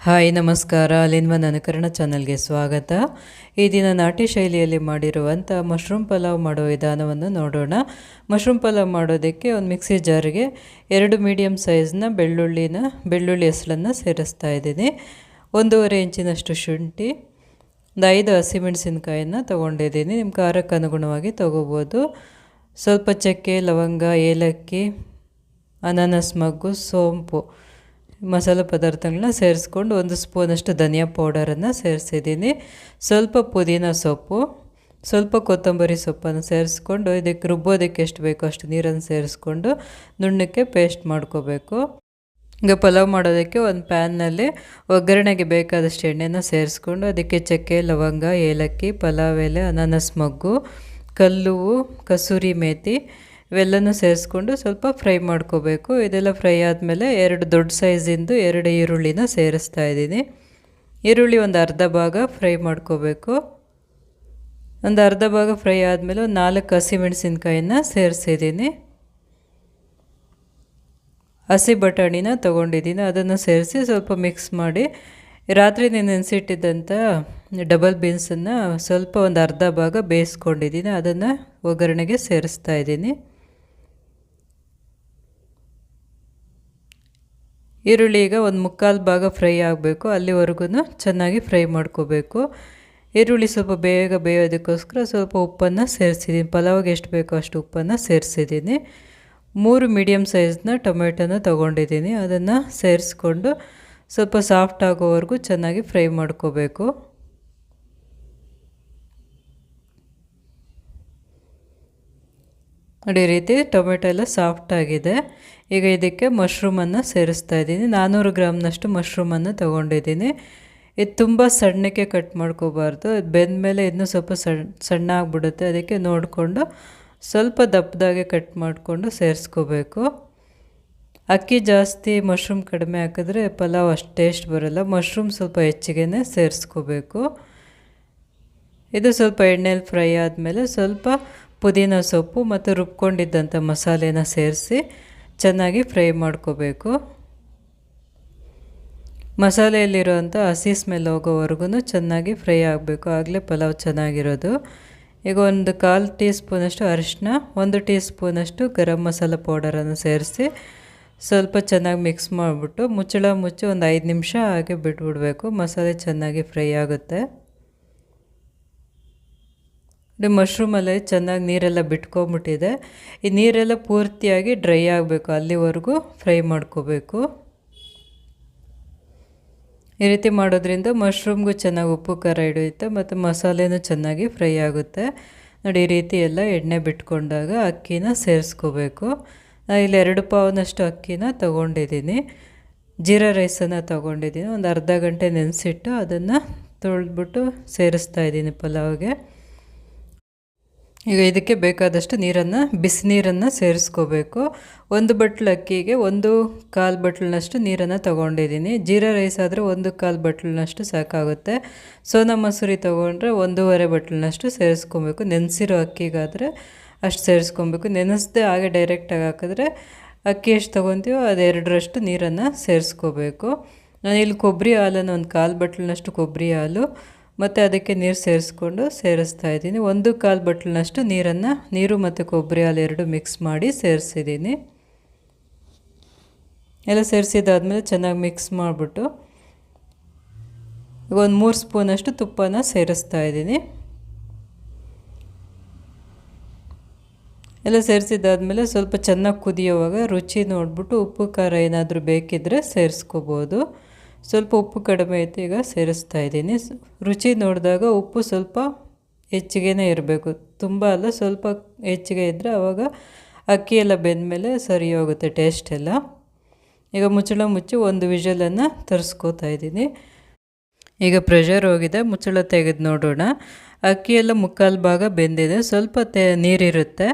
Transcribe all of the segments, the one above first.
Hi ನಮಸ್ಕಾರ. ಅಲಿನ್ವನ್ ಅನುಕರಣ ಚಾನಲ್ಗೆ ಸ್ವಾಗತ. ಈ ದಿನ ನಾಟಿ ಶೈಲಿಯಲ್ಲಿ ಮಾಡಿರುವಂಥ ಮಶ್ರೂಮ್ ಪಲಾವ್ ಮಾಡೋ ವಿಧಾನವನ್ನು ನೋಡೋಣ. ಮಶ್ರೂಮ್ ಪಲಾವ್ ಮಾಡೋದಕ್ಕೆ ಒಂದು ಮಿಕ್ಸಿ ಜಾರಿಗೆ 2 ಮೀಡಿಯಮ್ ಸೈಜ್ನ ಬೆಳ್ಳುಳ್ಳಿ ಹೆಸಳನ್ನು ಸೇರಿಸ್ತಾ ಇದ್ದೀನಿ. 1.5 ಇಂಚಿನಷ್ಟು ಶುಂಠಿ, 5 ಹಸಿಮೆಣಸಿನ್ಕಾಯನ್ನು ತೊಗೊಂಡಿದ್ದೀನಿ. ನಿಮ್ಮ ಖಾರಕ್ಕೆ ಅನುಗುಣವಾಗಿ ತೊಗೋಬೋದು. ಸ್ವಲ್ಪ ಚಕ್ಕೆ, ಲವಂಗ, ಏಲಕ್ಕಿ, ಅನಾನಸ್ ಮಗ್ಗು, ಸೋಂಪು, ಮಸಾಲೆ ಪದಾರ್ಥಗಳನ್ನ ಸೇರಿಸ್ಕೊಂಡು 1 ಸ್ಪೂನಷ್ಟು ಧನಿಯಾ ಪೌಡರನ್ನು ಸೇರಿಸಿದ್ದೀನಿ. ಸ್ವಲ್ಪ ಪುದೀನ ಸೊಪ್ಪು, ಸ್ವಲ್ಪ ಕೊತ್ತಂಬರಿ ಸೊಪ್ಪನ್ನು ಸೇರಿಸ್ಕೊಂಡು ಇದಕ್ಕೆ ರುಬ್ಬೋದಕ್ಕೆ ಎಷ್ಟು ಬೇಕೋ ಅಷ್ಟು ನೀರನ್ನು ಸೇರಿಸ್ಕೊಂಡು ನುಣ್ಣಕ್ಕೆ ಪೇಸ್ಟ್ ಮಾಡ್ಕೋಬೇಕು. ಈಗ ಪಲಾವ್ ಮಾಡೋದಕ್ಕೆ ಒಂದು ಪ್ಯಾನ್ನಲ್ಲಿ ಒಗ್ಗರಣೆಗೆ ಬೇಕಾದಷ್ಟು ಎಣ್ಣೆನ ಸೇರಿಸ್ಕೊಂಡು ಅದಕ್ಕೆ ಚಕ್ಕೆ, ಲವಂಗ, ಏಲಕ್ಕಿ, ಪಲಾವ್ ಎಲೆ, ಅನಾನಸ್ ಮಗ್ಗು, ಕಲ್ಲುವು, ಕಸೂರಿ ಮೇಥಿ ಇವೆಲ್ಲನೂ ಸೇರಿಸ್ಕೊಂಡು ಸ್ವಲ್ಪ ಫ್ರೈ ಮಾಡ್ಕೋಬೇಕು. ಇದೆಲ್ಲ ಫ್ರೈ ಆದಮೇಲೆ 2 ದೊಡ್ಡ ಸೈಜಿಂದು 2 ಈರುಳ್ಳಿನ ಸೇರಿಸ್ತಾ ಇದ್ದೀನಿ. ಈರುಳ್ಳಿ ಒಂದು ಅರ್ಧ ಭಾಗ ಫ್ರೈ ಮಾಡ್ಕೋಬೇಕು. ಒಂದು ಅರ್ಧ ಭಾಗ ಫ್ರೈ ಆದಮೇಲೆ ಒಂದು 4 ಹಸಿಮೆಣಸಿನ್ಕಾಯಿನ ಸೇರಿಸಿದ್ದೀನಿ. ಹಸಿ ಬಟಾಣಿನ ತೊಗೊಂಡಿದ್ದೀನಿ, ಅದನ್ನು ಸೇರಿಸಿ ಸ್ವಲ್ಪ ಮಿಕ್ಸ್ ಮಾಡಿ ರಾತ್ರಿ ನೆನೆಸಿಟ್ಟಿದ್ದಂಥ ಡಬಲ್ ಬೀನ್ಸನ್ನು ಸ್ವಲ್ಪ ಒಂದು ಅರ್ಧ ಭಾಗ ಬೇಯಿಸ್ಕೊಂಡಿದ್ದೀನಿ, ಅದನ್ನು ಒಗ್ಗರಣೆಗೆ ಸೇರಿಸ್ತಾ ಇದ್ದೀನಿ. ಈರುಳ್ಳಿ ಈಗ ಒಂದು 1/4 ಭಾಗ ಫ್ರೈ ಆಗಬೇಕು, ಅಲ್ಲಿವರೆಗೂ ಚೆನ್ನಾಗಿ ಫ್ರೈ ಮಾಡ್ಕೋಬೇಕು. ಈರುಳ್ಳಿ ಸ್ವಲ್ಪ ಬೇಗ ಬೇಯೋದಕ್ಕೋಸ್ಕರ ಸ್ವಲ್ಪ ಉಪ್ಪನ್ನು ಸೇರಿಸಿದ್ದೀನಿ. ಪಲಾವ್ಗೆ ಎಷ್ಟು ಬೇಕೋ ಅಷ್ಟು ಉಪ್ಪನ್ನು ಸೇರಿಸಿದ್ದೀನಿ. 3 ಮೀಡಿಯಮ್ ಸೈಜ್ನ ಟೊಮೆಟೊನ ತೊಗೊಂಡಿದ್ದೀನಿ, ಅದನ್ನು ಸೇರಿಸ್ಕೊಂಡು ಸ್ವಲ್ಪ ಸಾಫ್ಟ್ ಆಗೋವರೆಗೂ ಚೆನ್ನಾಗಿ ಫ್ರೈ ಮಾಡ್ಕೋಬೇಕು. ಈ ರೀತಿ ಟೊಮೆಟೊ ಎಲ್ಲ ಸಾಫ್ಟ್ ಆಗಿದೆ. ಈಗ ಇದಕ್ಕೆ ಮಶ್ರೂಮನ್ನು ಸೇರಿಸ್ತಾ ಇದ್ದೀನಿ. 400 ಗ್ರಾಮ್ನಷ್ಟು ಮಶ್ರೂಮನ್ನು ತೊಗೊಂಡಿದ್ದೀನಿ. ಇದು ತುಂಬ ಸಣ್ಣಕ್ಕೆ ಕಟ್ ಮಾಡ್ಕೋಬಾರ್ದು, ಬೆಂದ ಮೇಲೆ ಇನ್ನೂ ಸ್ವಲ್ಪ ಸಣ್ಣ ಆಗಿಬಿಡುತ್ತೆ. ಅದಕ್ಕೆ ನೋಡಿಕೊಂಡು ಸ್ವಲ್ಪ ದಪ್ಪದಾಗೆ ಕಟ್ ಮಾಡಿಕೊಂಡು ಸೇರಿಸ್ಕೋಬೇಕು. ಅಕ್ಕಿ ಜಾಸ್ತಿ ಮಶ್ರೂಮ್ ಕಡಿಮೆ ಹಾಕಿದ್ರೆ ಪಲಾವ್ ಅಷ್ಟು ಟೇಸ್ಟ್ ಬರೋಲ್ಲ. ಮಶ್ರೂಮ್ ಸ್ವಲ್ಪ ಹೆಚ್ಚಿಗೆ ಸೇರಿಸ್ಕೋಬೇಕು. ಇದು ಸ್ವಲ್ಪ ಎಣ್ಣೆಯಲ್ಲಿ ಫ್ರೈ ಆದಮೇಲೆ ಸ್ವಲ್ಪ ಪುದೀನ ಸೊಪ್ಪು ಮತ್ತು ರುಬ್ಕೊಂಡಿದ್ದಂಥ ಮಸಾಲೆನ ಸೇರಿಸಿ ಚೆನ್ನಾಗಿ ಫ್ರೈ ಮಾಡ್ಕೋಬೇಕು. ಮಸಾಲೆಯಲ್ಲಿರುವಂಥ ಹಸಿ ಸ್ಮೆಲ್ ಹೋಗೋವರೆಗೂ ಚೆನ್ನಾಗಿ ಫ್ರೈ ಆಗಬೇಕು, ಆಗಲೇ ಪಲಾವ್ ಚೆನ್ನಾಗಿರೋದು. ಈಗ 1/4 ಟೀ ಸ್ಪೂನಷ್ಟು ಅರಿಶಿನ, 1 ಟೀ ಸ್ಪೂನಷ್ಟು ಗರಂ ಮಸಾಲ ಪೌಡರನ್ನು ಸೇರಿಸಿ ಸ್ವಲ್ಪ ಚೆನ್ನಾಗಿ ಮಿಕ್ಸ್ ಮಾಡಿಬಿಟ್ಟು ಮುಚ್ಚಿ ಒಂದು 5 ನಿಮಿಷ ಹಾಗೆ ಬಿಟ್ಬಿಡಬೇಕು. ಮಸಾಲೆ ಚೆನ್ನಾಗಿ ಫ್ರೈ ಆಗುತ್ತೆ. ಮಶ್ರೂಮಲ್ಲಿ ಚೆನ್ನಾಗಿ ನೀರೆಲ್ಲ ಬಿಟ್ಕೊಂಬಿಟ್ಟಿದೆ. ಈ ನೀರೆಲ್ಲ ಪೂರ್ತಿಯಾಗಿ ಡ್ರೈ ಆಗಬೇಕು, ಅಲ್ಲಿವರೆಗೂ ಫ್ರೈ ಮಾಡ್ಕೋಬೇಕು. ಈ ರೀತಿ ಮಾಡೋದ್ರಿಂದ ಮಶ್ರೂಮ್ಗೂ ಚೆನ್ನಾಗಿ ಉಪ್ಪು ಖಾರ ಹಿಡಿಯುತ್ತೆ ಮತ್ತು ಮಸಾಲೆನೂ ಚೆನ್ನಾಗಿ ಫ್ರೈ ಆಗುತ್ತೆ. ನೋಡಿ, ಈ ರೀತಿ ಎಲ್ಲ ಎಣ್ಣೆ ಬಿಟ್ಕೊಂಡಾಗ ಅಕ್ಕಿನ ಸೇರಿಸ್ಕೋಬೇಕು. ಇಲ್ಲಿ 2 ಪಾವ್ನಷ್ಟು ಅಕ್ಕಿನ ತೊಗೊಂಡಿದ್ದೀನಿ. ಜೀರಾ ರೈಸನ್ನು ತೊಗೊಂಡಿದ್ದೀನಿ. ಒಂದು ಅರ್ಧ ಗಂಟೆ ನೆನೆಸಿಟ್ಟು ಅದನ್ನು ತೊಳೆದ್ಬಿಟ್ಟು ಸೇರಿಸ್ತಾ ಇದ್ದೀನಿ ಪಲಾವ್ಗೆ. ಈಗ ಇದಕ್ಕೆ ಬೇಕಾದಷ್ಟು ಬಿಸಿ ನೀರನ್ನು ಸೇರಿಸ್ಕೋಬೇಕು. 1 ಬಟ್ಲು ಅಕ್ಕಿಗೆ 1/4 ಬಟ್ಲಿನಷ್ಟು ನೀರನ್ನು ತೊಗೊಂಡಿದ್ದೀನಿ. ಜೀರಾ ರೈಸ್ ಆದರೆ 1/4 ಬಟ್ಲಿನಷ್ಟು ಸಾಕಾಗುತ್ತೆ. ಸೋನಾ ಮಸೂರಿ ತೊಗೊಂಡ್ರೆ 1.5 ಬಟ್ಲಿನಷ್ಟು ಸೇರಿಸ್ಕೊಬೇಕು. ನೆನೆಸಿರೋ ಅಕ್ಕಿಗಾದರೆ ಅಷ್ಟು ಸೇರಿಸ್ಕೊಬೇಕು. ನೆನೆಸದೆ ಹಾಗೆ ಡೈರೆಕ್ಟಾಗಿ ಹಾಕಿದ್ರೆ ಅಕ್ಕಿ ಎಷ್ಟು ತೊಗೊತೀವೋ ಅದು 2ರಷ್ಟು ನೀರನ್ನು ಸೇರಿಸ್ಕೋಬೇಕು. ನಾನಿಲ್ಲಿ ಕೊಬ್ಬರಿ ಹಾಲನ್ನು 1/4 ಬಟ್ಲಿನಷ್ಟು ಕೊಬ್ಬರಿ ಹಾಲು ಮತ್ತು ಅದಕ್ಕೆ ನೀರು ಸೇರಿಸ್ಕೊಂಡು ಸೇರಿಸ್ತಾ ಇದ್ದೀನಿ. 1/4 ಬಟ್ಲಿನಷ್ಟು ನೀರು ಮತ್ತು ಕೊಬ್ಬರಿ ಹಾಲು 2 ಮಿಕ್ಸ್ ಮಾಡಿ ಸೇರಿಸಿದ್ದೀನಿ. ಎಲ್ಲ ಸೇರಿಸಿದಾದ್ಮೇಲೆ ಚೆನ್ನಾಗಿ ಮಿಕ್ಸ್ ಮಾಡಿಬಿಟ್ಟು ಈಗ ಒಂದು 3 ಸ್ಪೂನಷ್ಟು ತುಪ್ಪನ ಸೇರಿಸ್ತಾ ಇದ್ದೀನಿ. ಎಲ್ಲ ಸೇರಿಸಿದಾದ್ಮೇಲೆ ಸ್ವಲ್ಪ ಚೆನ್ನಾಗಿ ಕುದಿಯೋವಾಗ ರುಚಿ ನೋಡಿಬಿಟ್ಟು ಉಪ್ಪು ಖಾರ ಏನಾದರೂ ಬೇಕಿದ್ದರೆ ಸೇರಿಸ್ಕೋಬೋದು. ಸ್ವಲ್ಪ ಉಪ್ಪು ಕಡಿಮೆ ಐತೆ, ಈಗ ಸೇರಿಸ್ತಾ ಇದ್ದೀನಿ. ರುಚಿ ನೋಡಿದಾಗ ಉಪ್ಪು ಸ್ವಲ್ಪ ಹೆಚ್ಚಿಗೆ ಇರಬೇಕು, ತುಂಬ ಅಲ್ಲ, ಸ್ವಲ್ಪ ಹೆಚ್ಚಿಗೆ ಇದ್ದರೆ ಆವಾಗ ಅಕ್ಕಿ ಎಲ್ಲ ಬೆಂದಮೇಲೆ ಸರಿ ಹೋಗುತ್ತೆ ಟೇಸ್ಟ್ ಎಲ್ಲ. ಈಗ ಮುಚ್ಚಿ 1 ವಿಷಲನ್ನು ತರಿಸ್ಕೋತಾ ಇದ್ದೀನಿ. ಈಗ ಪ್ರೆಷರ್ ಹೋಗಿದೆ, ಮುಚ್ಚಳ ತೆಗೆದು ನೋಡೋಣ. ಅಕ್ಕಿ ಎಲ್ಲ 1/4 ಭಾಗ ಬೆಂದಿದೆ, ಸ್ವಲ್ಪ ನೀರಿರುತ್ತೆ.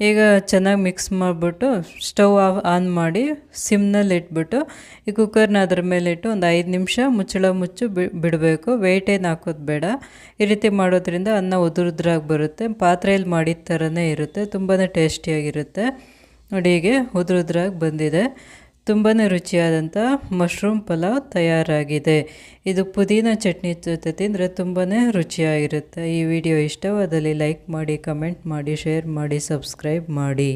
ಈಗ ಚೆನ್ನಾಗಿ ಮಿಕ್ಸ್ ಮಾಡಿಬಿಟ್ಟು ಸ್ಟವ್ ಆನ್ ಮಾಡಿ ಸಿಮ್ನಲ್ಲಿ ಇಟ್ಬಿಟ್ಟು ಈ ಕುಕ್ಕರ್ನ ಅದ್ರ ಮೇಲೆ ಇಟ್ಟು ಒಂದು 5 ನಿಮಿಷ ಮುಚ್ಚಳ ಬಿಡಬೇಕು. ವೆಯ್ಟ್ ಏನು ಹಾಕೋದು ಬೇಡ. ಈ ರೀತಿ ಮಾಡೋದ್ರಿಂದ ಅನ್ನ ಉದುರುದ್ರಾಗಿ ಬರುತ್ತೆ, ಪಾತ್ರೆಯಲ್ಲಿ ಮಾಡಿದ ಥರನೇ ಇರುತ್ತೆ, ತುಂಬಾ ಟೇಸ್ಟಿಯಾಗಿರುತ್ತೆ. ನೋಡಿ, ಹೀಗೆ ಉದುರುದ್ರಾಗಿ ಬಂದಿದೆ. ತುಂಬಾ ರುಚಿಯಾದಂಥ ಮಶ್ರೂಮ್ ಪಲಾವ್ ತಯಾರಾಗಿದೆ. ಇದು ಪುದೀನ ಚಟ್ನಿ ಜೊತೆ ತಿಂದರೆ ತುಂಬಾ ರುಚಿಯಾಗಿರುತ್ತೆ. ಈ ವಿಡಿಯೋ ಇಷ್ಟವಾದಲ್ಲಿ ಲೈಕ್ ಮಾಡಿ, ಕಮೆಂಟ್ ಮಾಡಿ, ಶೇರ್ ಮಾಡಿ, ಸಬ್ಸ್ಕ್ರೈಬ್ ಮಾಡಿ.